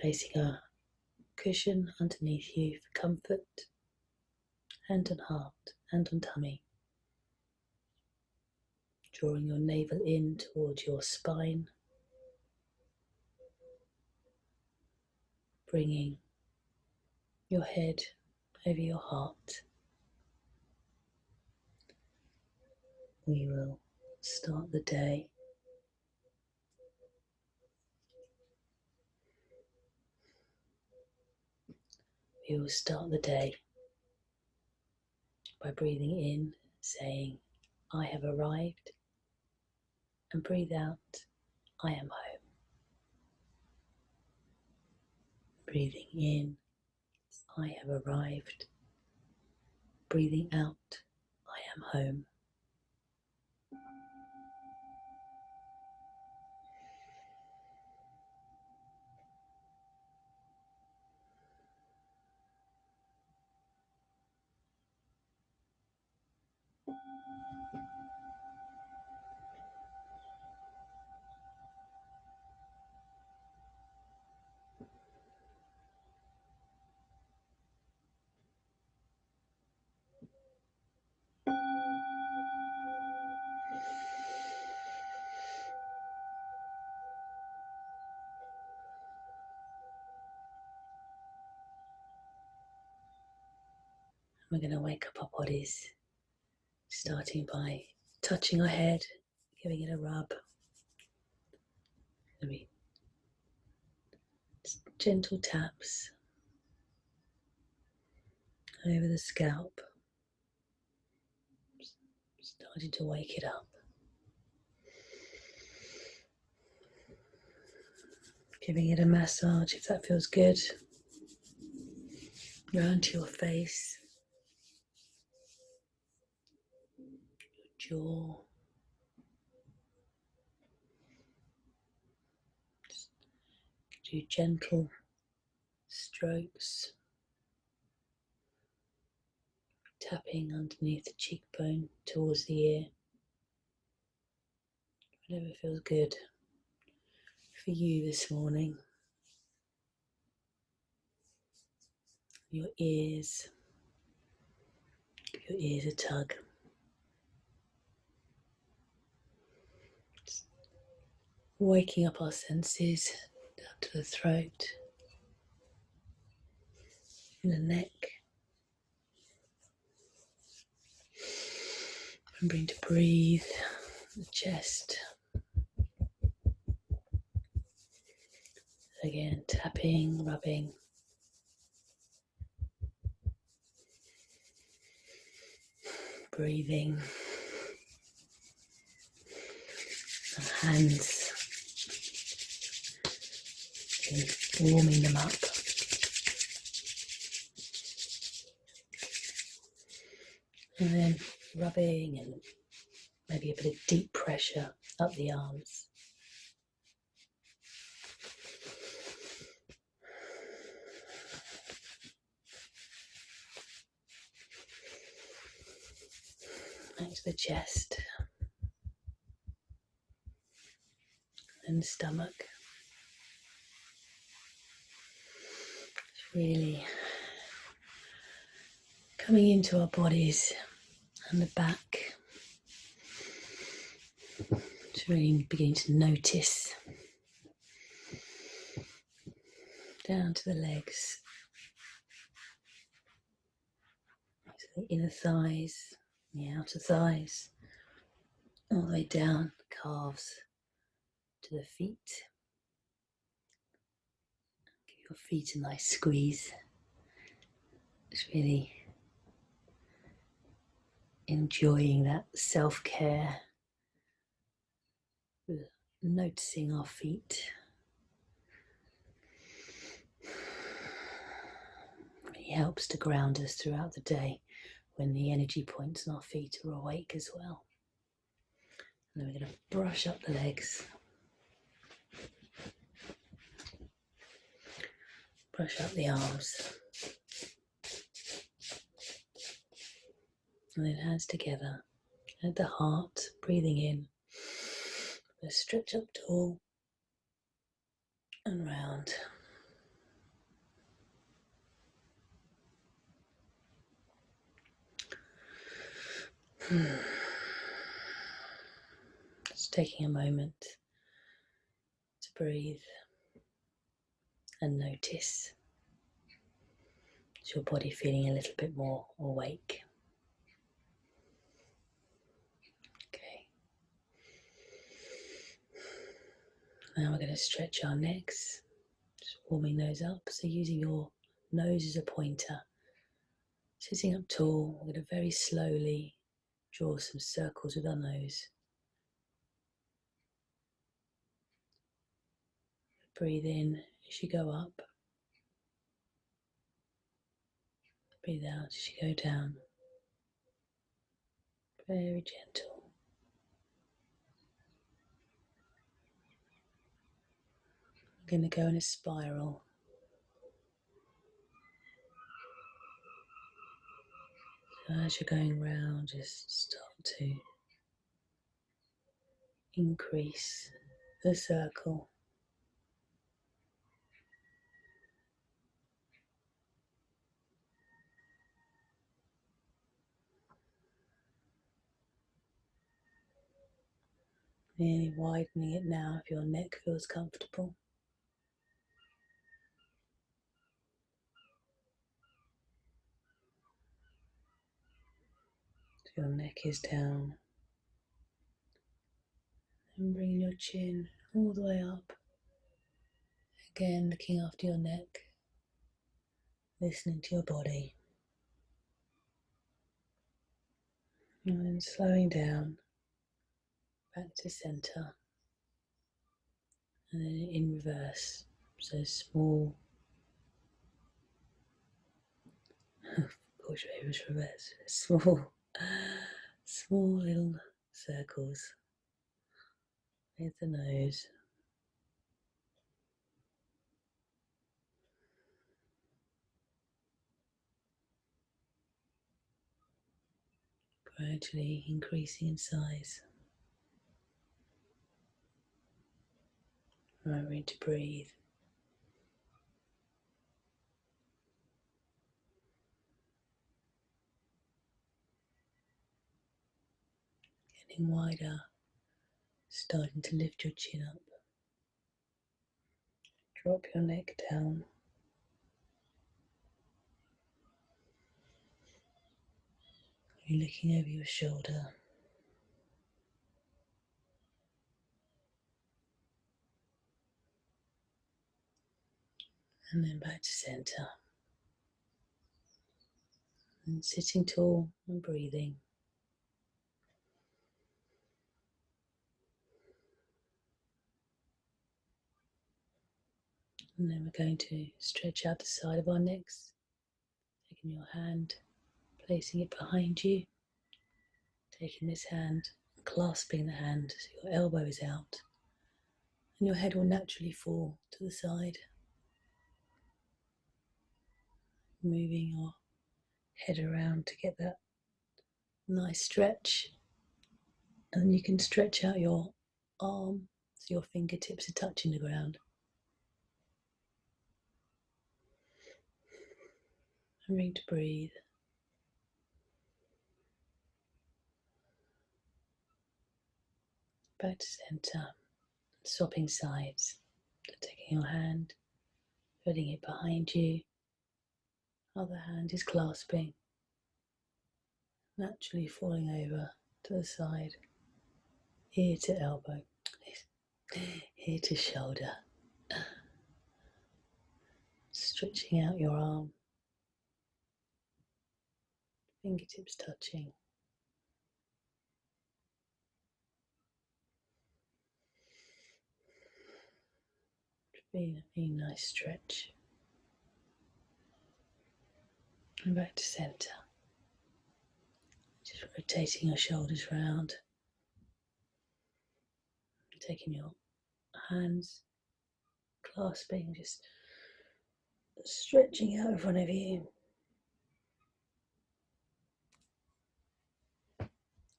placing a cushion underneath you for comfort, hand on heart, hand on tummy, drawing your navel in towards your spine, bringing your head over your heart. We will start the day by breathing in, saying, I have arrived, and breathe out, I am home. Breathing in, I have arrived. Breathing out, I am home. We're going to wake up our bodies, starting by touching our head, giving it a rub. Maybe gentle taps over the scalp, starting to wake it up. Giving it a massage if that feels good. Round to your face, your jaw. Just do gentle strokes, tapping underneath the cheekbone towards the ear. Whatever feels good for you this morning. Your ears. Give your ears a tug. Just waking up our senses down to the throat, in the neck. Remembering to breathe, the chest. Again, tapping, rubbing. Breathing. Our hands. Warming them up. And then rubbing and maybe a bit of deep pressure up the arms. Back to the chest and the stomach. It's really coming into our bodies and the back. It's really beginning to notice down to the legs, to the inner thighs, the outer thighs, all the way down the calves to the feet. Give your feet a nice squeeze. It's really enjoying that self-care, noticing our feet. It helps to ground us throughout the day when the energy points in our feet are awake as well. And then we're going to brush up the legs. Brush up the arms. And then hands together at the heart, breathing in. Let's stretch up tall and round. Just taking a moment to breathe and notice. Is your body feeling a little bit more awake? Okay. Now we're going to stretch our necks, just warming those up. So using your nose as a pointer, sitting up tall, we're going to very slowly draw some circles with our nose. Breathe in as you go up. Breathe out as you go down. Very gentle. We're going to go in a spiral. So as you're going round, just start to increase the circle. Really widening it now if your neck feels comfortable. So your neck is down. And bringing your chin all the way up. Again, looking after your neck. Listening to your body. And then slowing down. Back to centre. And then in reverse. So small. Of course your was reverse. Small little circles with the nose. Gradually increasing in size. Remembering to breathe. Getting wider. Starting to lift your chin up. Drop your neck down. You're looking over your shoulder. And then back to centre. And sitting tall and breathing. And then we're going to stretch out the side of our necks. Taking your hand, placing it behind you. Taking this hand, clasping the hand so your elbow is out. And your head will naturally fall to the side. Moving your head around to get that nice stretch. And then you can stretch out your arm so your fingertips are touching the ground. Remembering to breathe. Back to centre. Swapping sides. So taking your hand, putting it behind you. Other hand is clasping. Naturally falling over to the side. Ear to elbow. Ear to shoulder. Stretching out your arm. Fingertips touching. Being a nice stretch. And back to centre. Just rotating your shoulders round. Taking your hands, clasping, just stretching out in front of you.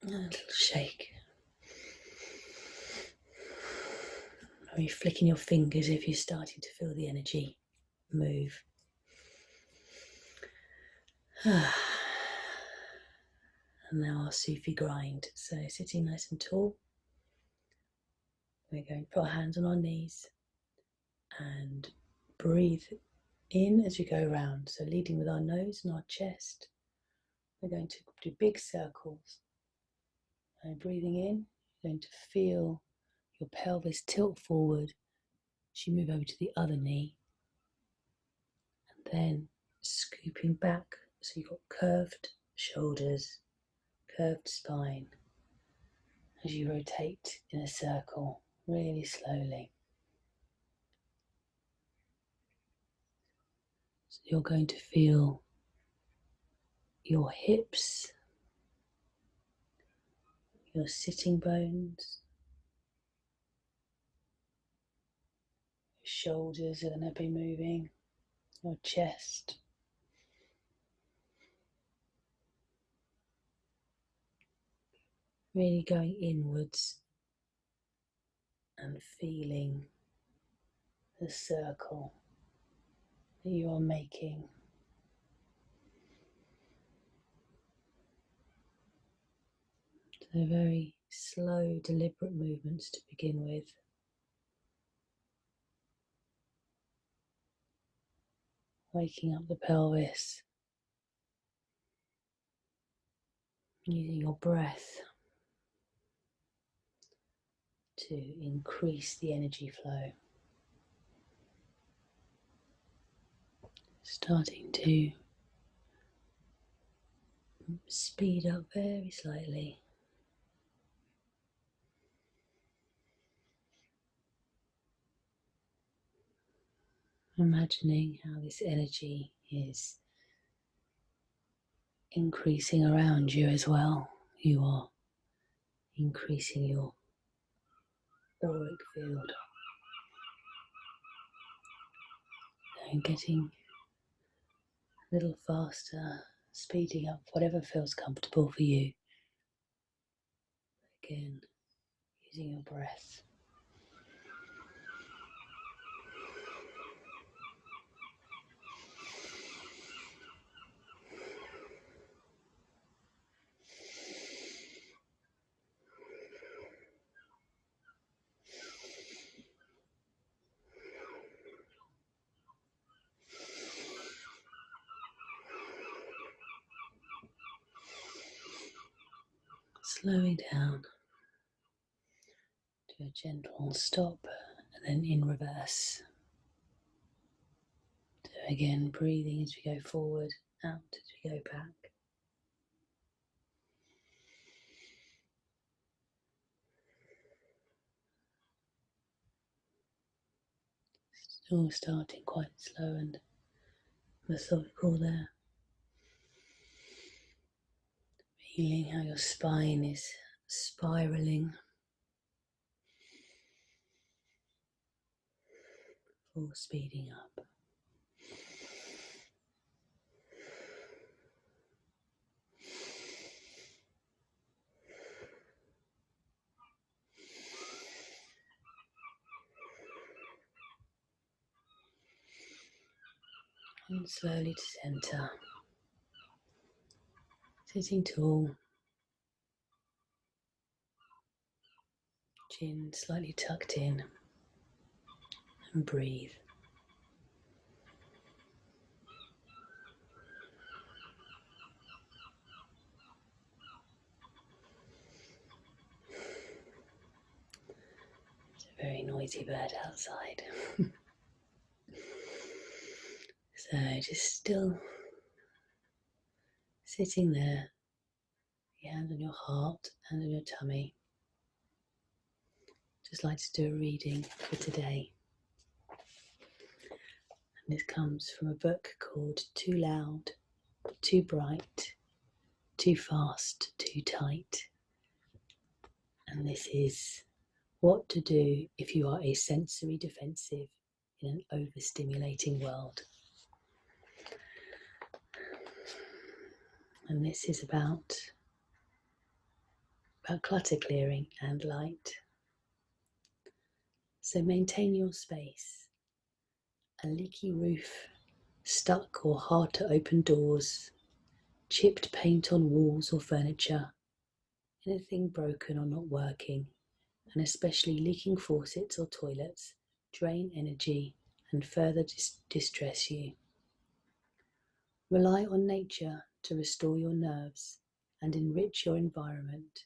And a little shake. Are you flicking your fingers if you're starting to feel the energy move? And And now our Sufi Grind. So sitting nice and tall, we're going to put our hands on our knees and breathe in as we go around. So leading with our nose and our chest, we're going to do big circles. And breathing in, you're going to feel your pelvis tilt forward as you move over to the other knee. And then scooping back so you've got curved shoulders, curved spine as you rotate in a circle really slowly. So you're going to feel your hips, your sitting bones, your shoulders are going to be moving, your chest. Really going inwards and feeling the circle that you are making. So very slow, deliberate movements to begin with. Waking up the pelvis, using your breath to increase the energy flow. Starting to speed up very slightly. Imagining how this energy is increasing around you as well. You are increasing your auric field and getting a little faster, speeding up whatever feels comfortable for you. Again, using your breath. Slowing down to a gentle stop and then in reverse. So again, breathing as we go forward, out as we go back. Still starting quite slow and methodical there. Feeling how your spine is spiraling or speeding up. And slowly to center. Sitting tall. Chin slightly tucked in. And breathe. It's a very noisy bird outside. So just still sitting there, your hand on your heart, hand on your tummy. Just like to do a reading for today. And this comes from a book called Too Loud, Too Bright, Too Fast, Too Tight. And this is what to do if you are a sensory defensive in an overstimulating world. And this is about clutter clearing and light. So maintain your space. A leaky roof, stuck or hard to open doors, chipped paint on walls or furniture, anything broken or not working, and especially leaking faucets or toilets, drain energy and further distress you. Rely on nature to restore your nerves and enrich your environment.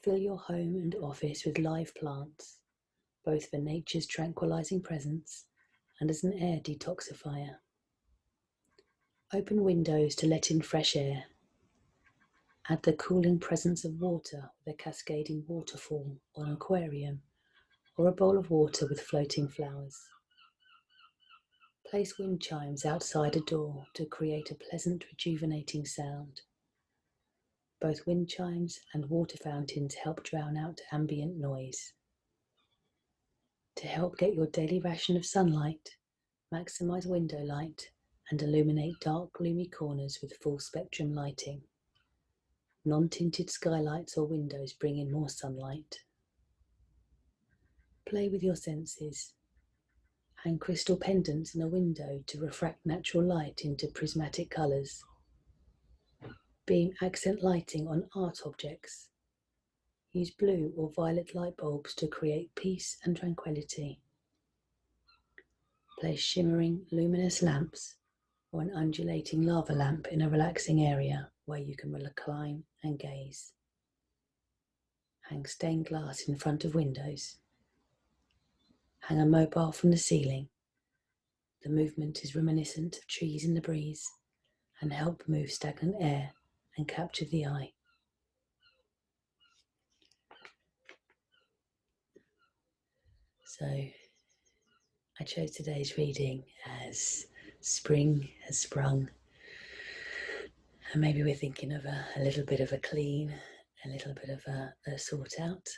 Fill your home and office with live plants, both for nature's tranquilizing presence and as an air detoxifier. Open windows to let in fresh air. Add the cooling presence of water with a cascading waterfall or an aquarium, or a bowl of water with floating flowers. Place wind chimes outside a door to create a pleasant rejuvenating sound. Both wind chimes and water fountains help drown out ambient noise. To help get your daily ration of sunlight, maximize window light and illuminate dark, gloomy corners with full spectrum lighting. Non-tinted skylights or windows bring in more sunlight. Play with your senses. Hang crystal pendants in a window to refract natural light into prismatic colours. Beam accent lighting on art objects. Use blue or violet light bulbs to create peace and tranquility. Place shimmering, luminous lamps or an undulating lava lamp in a relaxing area where you can recline and gaze. Hang stained glass in front of windows. Hang a mobile from the ceiling. The movement is reminiscent of trees in the breeze and help move stagnant air and capture the eye. So I chose today's reading as spring has sprung, and maybe we're thinking of a little bit of a clean, a little bit of a sort out,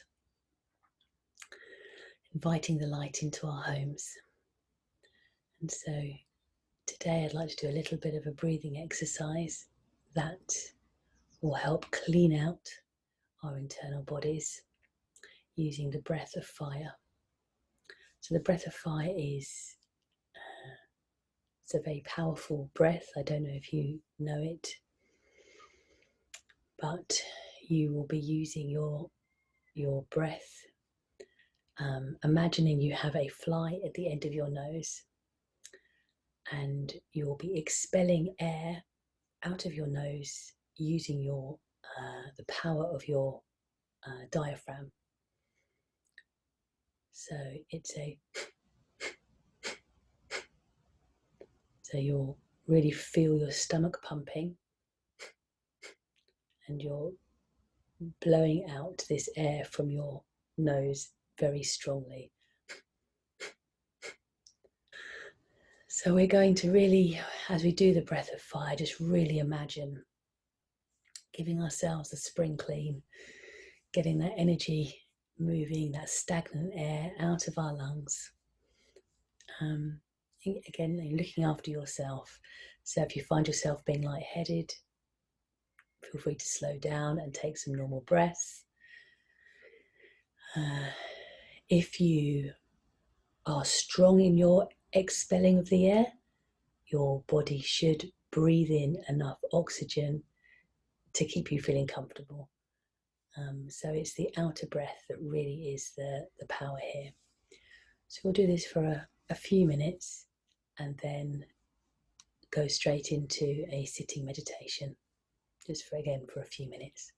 inviting the light into our homes. And so today I'd like to do a little bit of a breathing exercise that will help clean out our internal bodies using the breath of fire. So the breath of fire is it's a very powerful breath. I don't know if you know it, but you will be using your breath, imagining you have a fly at the end of your nose, and you will be expelling air out of your nose using the power of your diaphragm. So so you'll really feel your stomach pumping, and you're blowing out this air from your nose very strongly. So we're going to really, as we do the breath of fire, just really imagine giving ourselves a spring clean, getting that energy moving, that stagnant air out of our lungs. Again, looking after yourself. So if you find yourself being lightheaded, feel free to slow down and take some normal breaths. If you are strong in your expelling of the air, your body should breathe in enough oxygen to keep you feeling comfortable. So it's the outer breath that really is the power here. So we'll do this for a few minutes and then go straight into a sitting meditation, just for a few minutes.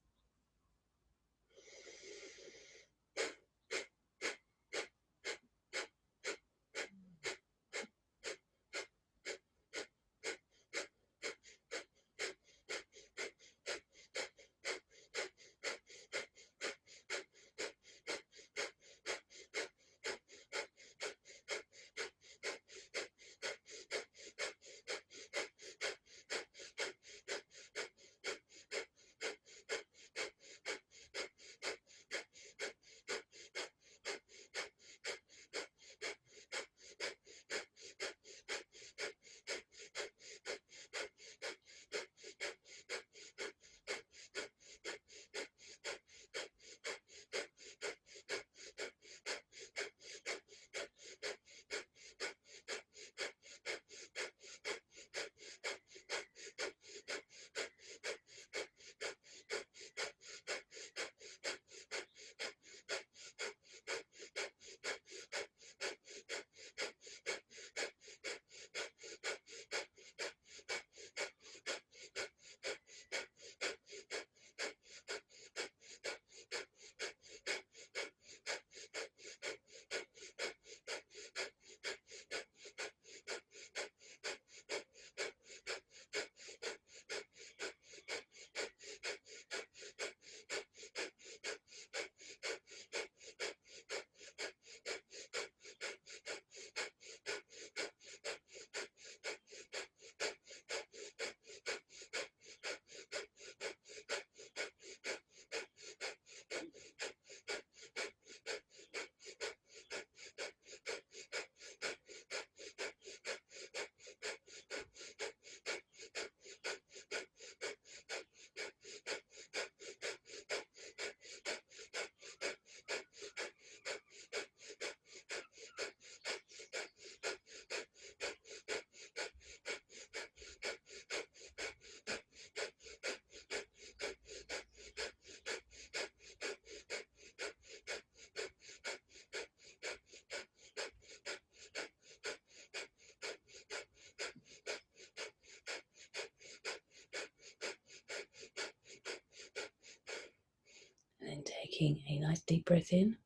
taking a nice deep breath in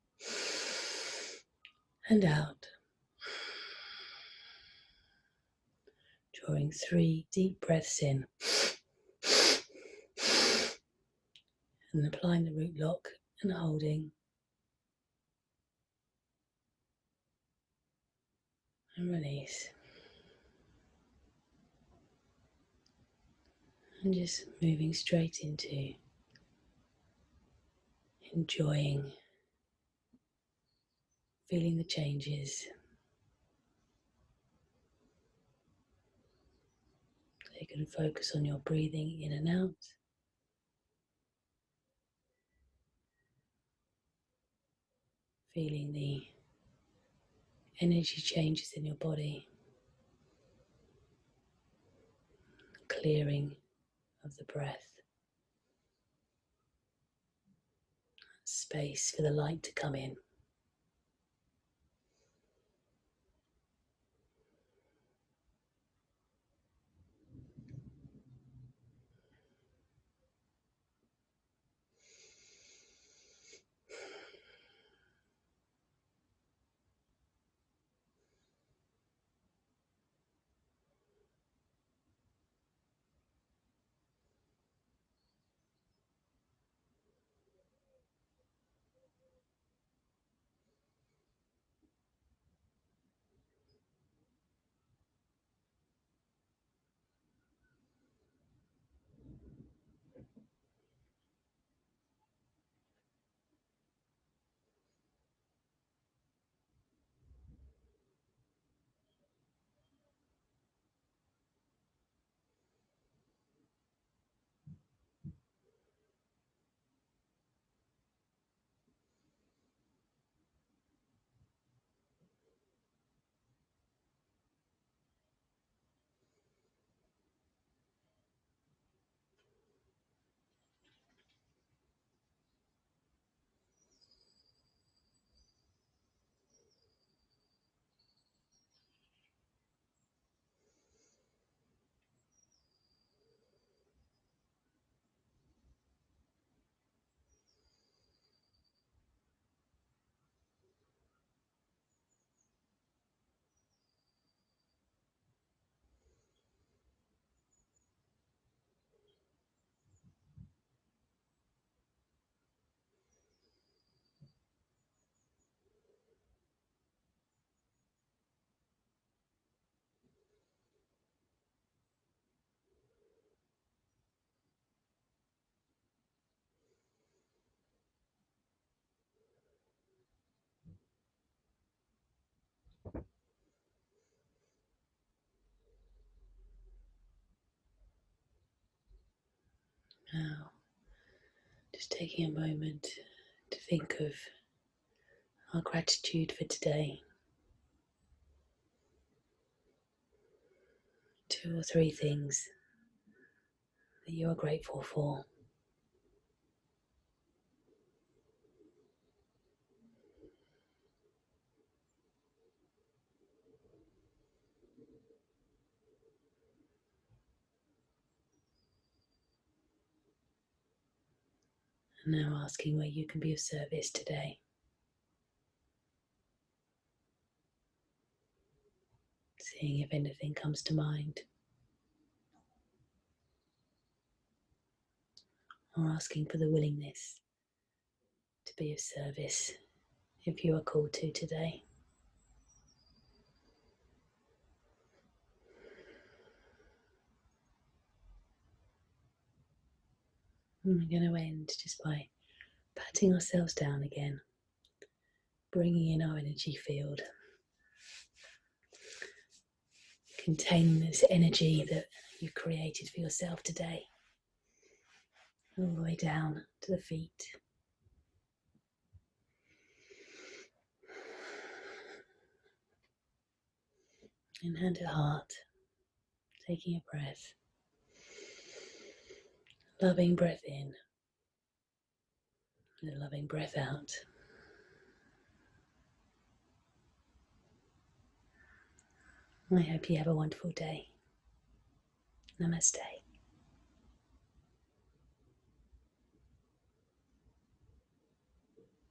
and out. Drawing 3 deep breaths in and applying the root lock and holding and release. And just moving straight into enjoying, feeling the changes. So you can focus on your breathing in and out. Feeling the energy changes in your body. Clearing of the breath. Space for the light to come in. Now, just taking a moment to think of our gratitude for today. 2 or 3 things that you are grateful for. And now asking where you can be of service today. Seeing if anything comes to mind. Or asking for the willingness to be of service if you are called to today. And we're going to end just by patting ourselves down again, bringing in our energy field, containing this energy that you created for yourself today, all the way down to the feet. And hand at heart, taking a breath, loving breath in, and a loving breath out. I hope you have a wonderful day. Namaste.